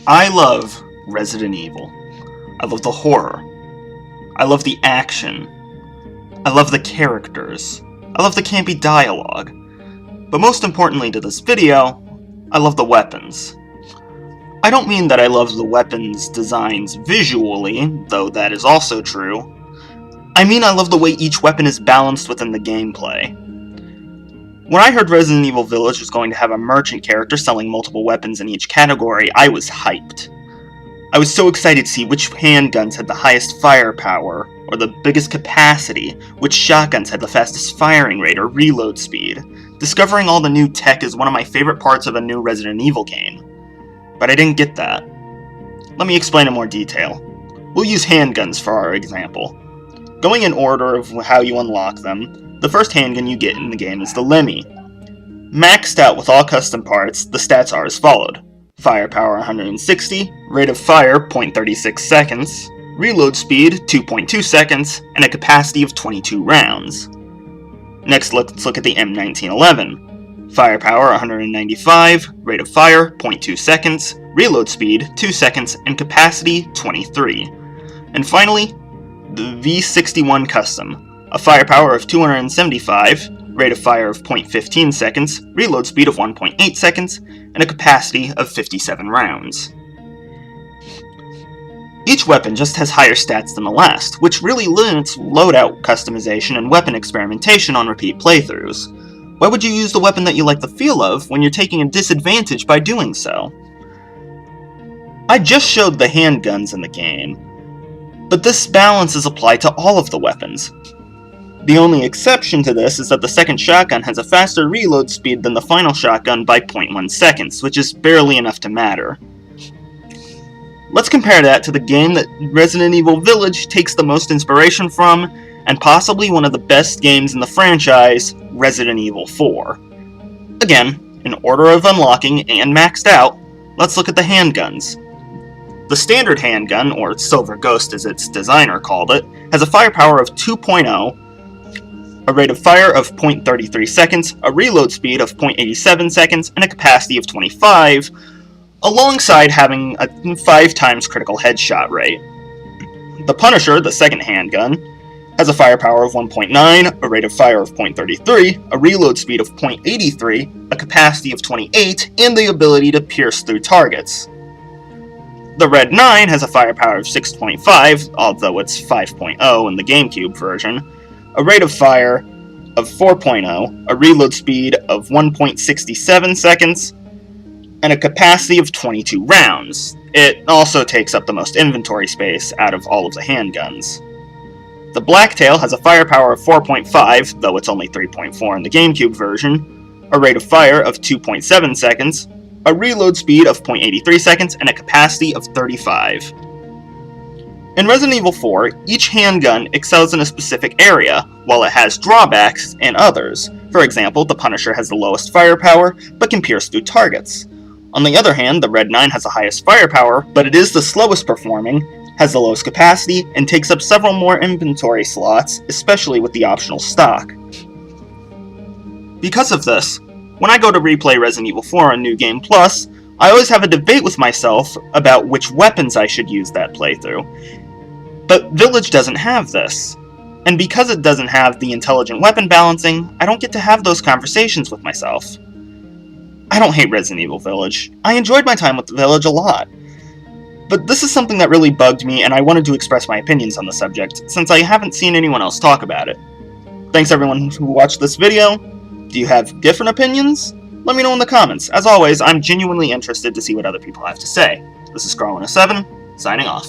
I love Resident Evil. I love the horror. I love the action. I love the characters. I love the campy dialogue. But most importantly to this video, I love the weapons. I don't mean that I love the weapons' designs visually, though that is also true. I mean I love the way each weapon is balanced within the gameplay. When I heard Resident Evil Village was going to have a merchant character selling multiple weapons in each category, I was hyped. I was so excited to see which handguns had the highest firepower, or the biggest capacity, which shotguns had the fastest firing rate or reload speed. Discovering all the new tech is one of my favorite parts of a new Resident Evil game. But I didn't get that. Let me explain in more detail. We'll use handguns for our example. Going in order of how you unlock them, the first handgun you get in the game is the Lemmy. Maxed out with all custom parts, the stats are as followed. Firepower 160, rate of fire 0.36 seconds, reload speed 2.2 seconds, and a capacity of 22 rounds. Next, let's look at the M1911. Firepower 195, rate of fire 0.2 seconds, reload speed 2 seconds, and capacity 23. And finally, the V61 Custom. A firepower of 275, rate of fire of 0.15 seconds, reload speed of 1.8 seconds, and a capacity of 57 rounds. Each weapon just has higher stats than the last, which really limits loadout customization and weapon experimentation on repeat playthroughs. Why would you use the weapon that you like the feel of when you're taking a disadvantage by doing so? I just showed the handguns in the game, but this balance is applied to all of the weapons. The only exception to this is that the second shotgun has a faster reload speed than the final shotgun by 0.1 seconds, which is barely enough to matter. Let's compare that to the game that Resident Evil Village takes the most inspiration from, and possibly one of the best games in the franchise, Resident Evil 4. Again, in order of unlocking and maxed out, let's look at the handguns. The standard handgun, or Silver Ghost as its designer called it, has a firepower of 2.0, a rate of fire of 0.33 seconds, a reload speed of 0.87 seconds, and a capacity of 25, alongside having a 5 times critical headshot rate. The Punisher, the second handgun, has a firepower of 1.9, a rate of fire of 0.33, a reload speed of 0.83, a capacity of 28, and the ability to pierce through targets. The Red 9 has a firepower of 6.5, although it's 5.0 in the GameCube version, a rate of fire of 4.0, a reload speed of 1.67 seconds, and a capacity of 22 rounds. It also takes up the most inventory space out of all of the handguns. The Blacktail has a firepower of 4.5, though it's only 3.4 in the GameCube version, a rate of fire of 2.7 seconds, a reload speed of 0.83 seconds, and a capacity of 35. In Resident Evil 4, each handgun excels in a specific area, while it has drawbacks in others. For example, the Punisher has the lowest firepower, but can pierce through targets. On the other hand, the Red 9 has the highest firepower, but it is the slowest performing, has the lowest capacity, and takes up several more inventory slots, especially with the optional stock. Because of this, when I go to replay Resident Evil 4 on New Game Plus, I always have a debate with myself about which weapons I should use that playthrough. But Village doesn't have this. And because it doesn't have the intelligent weapon balancing, I don't get to have those conversations with myself. I don't hate Resident Evil Village. I enjoyed my time with the Village a lot. But this is something that really bugged me, and I wanted to express my opinions on the subject, since I haven't seen anyone else talk about it. Thanks everyone who watched this video. Do you have different opinions? Let me know in the comments. As always, I'm genuinely interested to see what other people have to say. This is Karl 107, signing off.